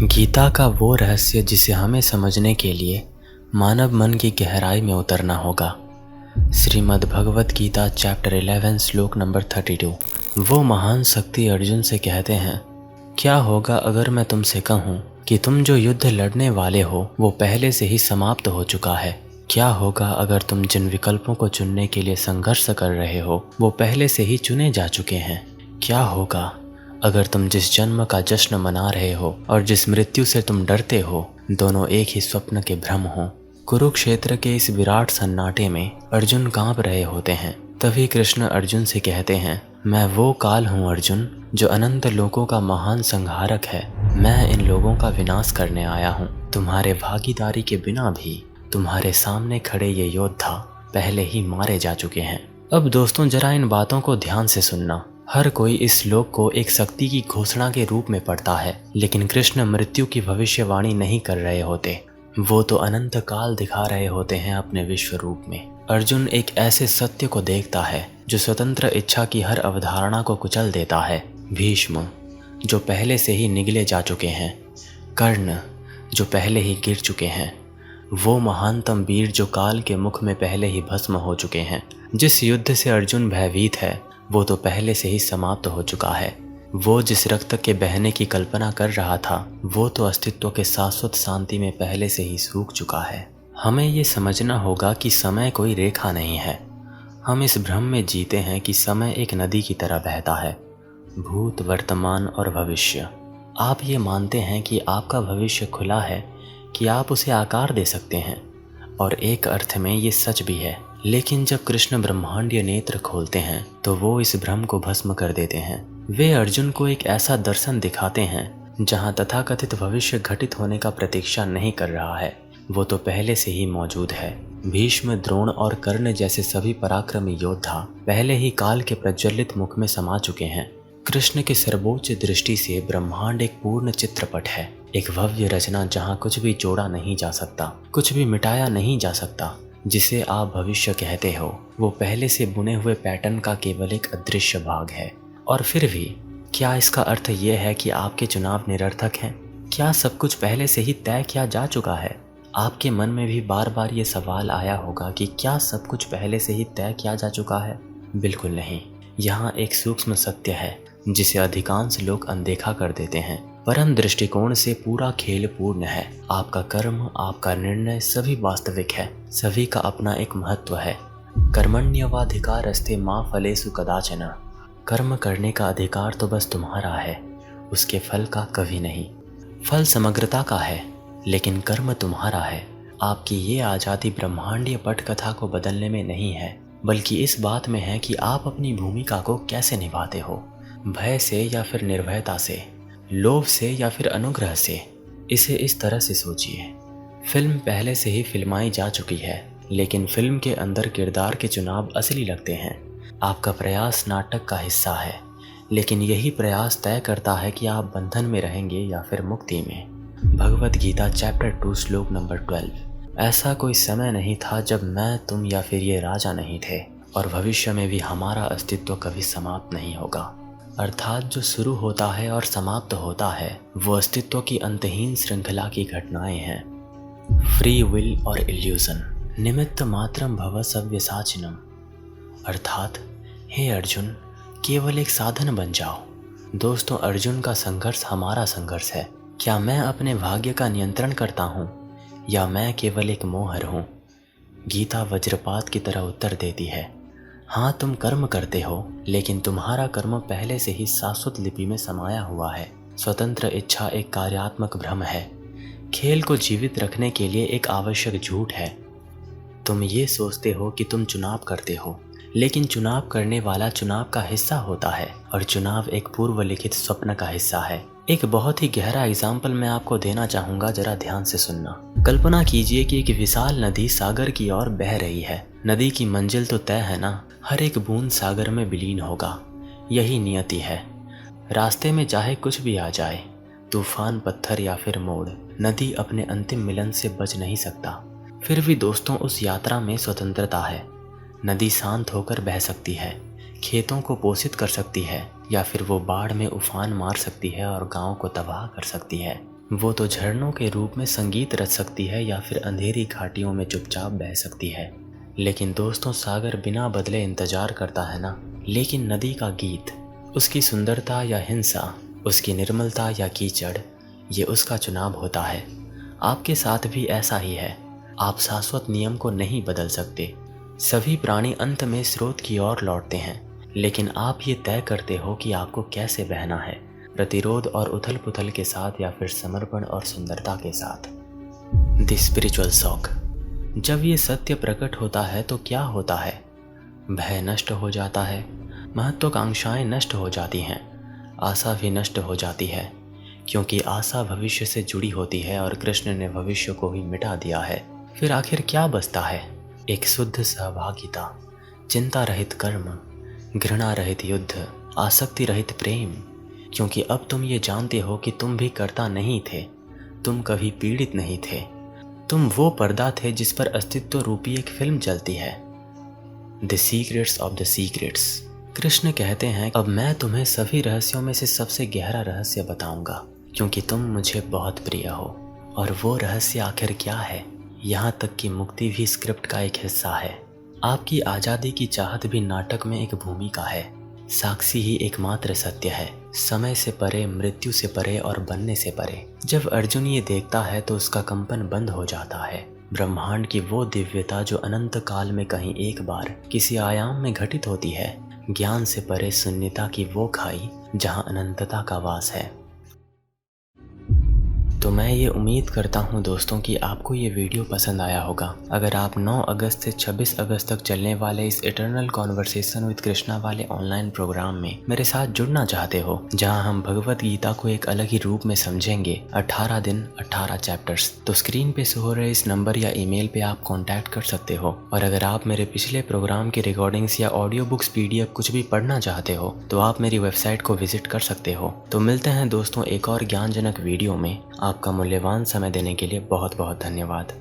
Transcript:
गीता का वो रहस्य जिसे हमें समझने के लिए मानव मन की गहराई में उतरना होगा। श्रीमद् भगवत गीता चैप्टर 11 श्लोक नंबर 32। वो महान शक्ति अर्जुन से कहते हैं, क्या होगा अगर मैं तुमसे कहूँ कि तुम जो युद्ध लड़ने वाले हो वो पहले से ही समाप्त हो चुका है। क्या होगा अगर तुम जिन विकल्पों को चुनने के लिए संघर्ष कर रहे हो वो पहले से ही चुने जा चुके हैं। क्या होगा अगर तुम जिस जन्म का जश्न मना रहे हो और जिस मृत्यु से तुम डरते हो दोनों एक ही स्वप्न के भ्रम हो। कुरुक्षेत्र के इस विराट सन्नाटे में अर्जुन कांप रहे होते हैं। तभी कृष्ण अर्जुन से कहते हैं, मैं वो काल हूँ अर्जुन जो अनंत लोगों का महान संहारक है। मैं इन लोगों का विनाश करने आया हूँ। तुम्हारे भागीदारी के बिना भी तुम्हारे सामने खड़े ये योद्धा पहले ही मारे जा चुके हैं। अब दोस्तों जरा इन बातों को ध्यान से सुनना। हर कोई इस श्लोक को एक शक्ति की घोषणा के रूप में पढ़ता है, लेकिन कृष्ण मृत्यु की भविष्यवाणी नहीं कर रहे होते। वो तो अनंत काल दिखा रहे होते हैं अपने विश्व रूप में। अर्जुन एक ऐसे सत्य को देखता है जो स्वतंत्र इच्छा की हर अवधारणा को कुचल देता है। भीष्म जो पहले से ही निगले जा चुके हैं, कर्ण जो पहले ही गिर चुके हैं, वो महानतम वीर जो काल के मुख में पहले ही भस्म हो चुके हैं। जिस युद्ध से अर्जुन भयभीत है वो तो पहले से ही समाप्त हो चुका है। वो जिस रक्त के बहने की कल्पना कर रहा था वो तो अस्तित्व के शाश्वत शांति में पहले से ही सूख चुका है। हमें ये समझना होगा कि समय कोई रेखा नहीं है। हम इस भ्रम में जीते हैं कि समय एक नदी की तरह बहता है, भूत, वर्तमान और भविष्य। आप ये मानते हैं कि आपका भविष्य खुला है, कि आप उसे आकार दे सकते हैं, और एक अर्थ में ये सच भी है। लेकिन जब कृष्ण ब्रह्मांडीय नेत्र खोलते हैं तो वो इस भ्रम को भस्म कर देते हैं। वे अर्जुन को एक ऐसा दर्शन दिखाते हैं जहां तथाकथित भविष्य घटित होने का प्रतीक्षा नहीं कर रहा है, वो तो पहले से ही मौजूद है। भीष्म, द्रोण और कर्ण जैसे सभी पराक्रमी योद्धा पहले ही काल के प्रज्वलित मुख में समा चुके हैं। कृष्ण के सर्वोच्च दृष्टि से ब्रह्मांड एक पूर्ण चित्रपट है, एक भव्य रचना जहाँ कुछ भी जोड़ा नहीं जा सकता, कुछ भी मिटाया नहीं जा सकता। जिसे आप भविष्य कहते हो वो पहले से बुने हुए पैटर्न का केवल एक अदृश्य भाग है। और फिर भी क्या इसका अर्थ ये है कि आपके चुनाव निरर्थक हैं? क्या सब कुछ पहले से ही तय किया जा चुका है? आपके मन में भी बार बार ये सवाल आया होगा कि क्या सब कुछ पहले से ही तय किया जा चुका है? बिल्कुल नहीं। यहाँ एक सूक्ष्म सत्य है जिसे अधिकांश लोग अनदेखा कर देते हैं। परम दृष्टिकोण से पूरा खेल पूर्ण है। आपका कर्म, आपका निर्णय सभी वास्तविक है। सभी का अपना एक महत्व है। कर्मण्यवाधिकारस्ते मा फलेषु कदाचन। कर्म करने का अधिकार तो बस तुम्हारा है, उसके फल का कभी नहीं। फल समग्रता का है, लेकिन कर्म तुम्हारा है। आपकी ये आज़ादी ब्रह्मांडीय पटकथा को बदलने में नहीं है, बल्कि इस बात में है कि आप अपनी भूमिका को कैसे निभाते हो। भय से या फिर निर्भयता से, लोभ से या फिर अनुग्रह से। इसे इस तरह से सोचिए, फिल्म पहले से ही फिल्माई जा चुकी है, लेकिन फिल्म के अंदर किरदार के चुनाव असली लगते हैं। आपका प्रयास नाटक का हिस्सा है, लेकिन यही प्रयास तय करता है कि आप बंधन में रहेंगे या फिर मुक्ति में। भगवत गीता चैप्टर 2 श्लोक नंबर 12। ऐसा कोई समय नहीं था जब मैं, तुम या फिर ये राजा नहीं थे, और भविष्य में भी हमारा अस्तित्व कभी समाप्त नहीं होगा। अर्थात जो शुरू होता है और समाप्त होता है वो अस्तित्व की अंतहीन श्रृंखला की घटनाएं हैं। फ्री विल और इल्यूजन निमित्त मात्रम भव सव्यसाचिनम। अर्थात हे अर्जुन, केवल एक साधन बन जाओ। दोस्तों, अर्जुन का संघर्ष हमारा संघर्ष है। क्या मैं अपने भाग्य का नियंत्रण करता हूँ या मैं केवल एक मोहर हूँ? गीता वज्रपात की तरह उत्तर देती है, हाँ तुम कर्म करते हो, लेकिन तुम्हारा कर्म पहले से ही शाश्वत लिपि में समाया हुआ है। स्वतंत्र इच्छा एक कार्यात्मक भ्रम है, खेल को जीवित रखने के लिए एक आवश्यक झूठ है। तुम ये सोचते हो कि तुम चुनाव करते हो, लेकिन चुनाव करने वाला चुनाव का हिस्सा होता है, और चुनाव एक पूर्व लिखित स्वप्न का हिस्सा है। एक बहुत ही गहरा एग्जाम्पल मैं आपको देना चाहूँगा, जरा ध्यान से सुनना। कल्पना कीजिए कि एक विशाल नदी सागर की ओर बह रही है। नदी की मंजिल तो तय है ना, हर एक बूंद सागर में विलीन होगा। यही नियति है। रास्ते में चाहे कुछ भी आ जाए, तूफान, पत्थर या फिर मोड़, नदी अपने अंतिम मिलन से बच नहीं सकता। फिर भी दोस्तों, उस यात्रा में स्वतंत्रता है। नदी शांत होकर बह सकती है, खेतों को पोषित कर सकती है, या फिर वो बाढ़ में उफान मार सकती है और गांव को तबाह कर सकती है। वो तो झरनों के रूप में संगीत रच सकती है या फिर अंधेरी घाटियों में चुपचाप बह सकती है। लेकिन दोस्तों, सागर बिना बदले इंतजार करता है ना। लेकिन नदी का गीत, उसकी सुंदरता या हिंसा, उसकी निर्मलता या कीचड़, ये उसका चुनाव होता है। आपके साथ भी ऐसा ही है। आप शाश्वत नियम को नहीं बदल सकते। सभी प्राणी अंत में स्रोत की ओर लौटते हैं, लेकिन आप ये तय करते हो कि आपको कैसे बहना है, प्रतिरोध और उथल पुथल के साथ या फिर समर्पण और सुंदरता के साथ। The spiritual shock. जब ये सत्य प्रकट होता है तो क्या होता है? भय नष्ट हो जाता है, महत्वाकांक्षाएं नष्ट हो जाती हैं, आशा भी नष्ट हो जाती है, क्योंकि आशा भविष्य से जुड़ी होती है और कृष्ण ने भविष्य को भी मिटा दिया है। फिर आखिर क्या बचता है? एक शुद्ध सहभागिता, चिंता रहित कर्म, घृणा रहित युद्ध, आसक्ति रहित प्रेम। क्योंकि अब तुम ये जानते हो कि तुम भी कर्ता नहीं थे, तुम कभी पीड़ित नहीं थे, तुम वो पर्दा थे जिस पर अस्तित्व रूपी एक फिल्म चलती है। The secrets of the secrets. Krishna कहते हैं, अब मैं तुम्हें सभी रहस्यों में से सबसे गहरा रहस्य बताऊंगा, क्योंकि तुम मुझे बहुत प्रिय हो। और वो रहस्य आखिर क्या है? यहाँ तक कि मुक्ति भी स्क्रिप्ट का एक हिस्सा है। आपकी आज़ादी की चाहत भी नाटक में एक भूमिका है। साक्षी ही एकमात्र सत्य है, समय से परे, मृत्यु से परे और बनने से परे। जब अर्जुन ये देखता है तो उसका कंपन बंद हो जाता है। ब्रह्मांड की वो दिव्यता जो अनंत काल में कहीं एक बार किसी आयाम में घटित होती है। ज्ञान से परे शून्यता की वो खाई जहाँ अनंतता का वास है। तो मैं ये उम्मीद करता हूँ दोस्तों कि आपको ये वीडियो पसंद आया होगा। अगर आप 9 अगस्त से 26 अगस्त तक चलने वाले इस इटर्नल कॉन्वर्सेशन विद कृष्णा वाले ऑनलाइन प्रोग्राम में मेरे साथ जुड़ना चाहते हो, जहां हम भगवत गीता को एक अलग ही रूप में समझेंगे, 18 दिन 18 चैप्टर्स, तो स्क्रीन पे शो हो रहे इस नंबर या ईमेल पे आप कॉन्टैक्ट कर सकते हो। और अगर आप मेरे पिछले प्रोग्राम की रिकॉर्डिंग्स या ऑडियो बुक्स, PDF कुछ भी पढ़ना चाहते हो तो आप मेरी वेबसाइट को विजिट कर सकते हो। तो मिलते हैं दोस्तों एक और ज्ञानजनक वीडियो में। आपका मूल्यवान समय देने के लिए बहुत बहुत धन्यवाद।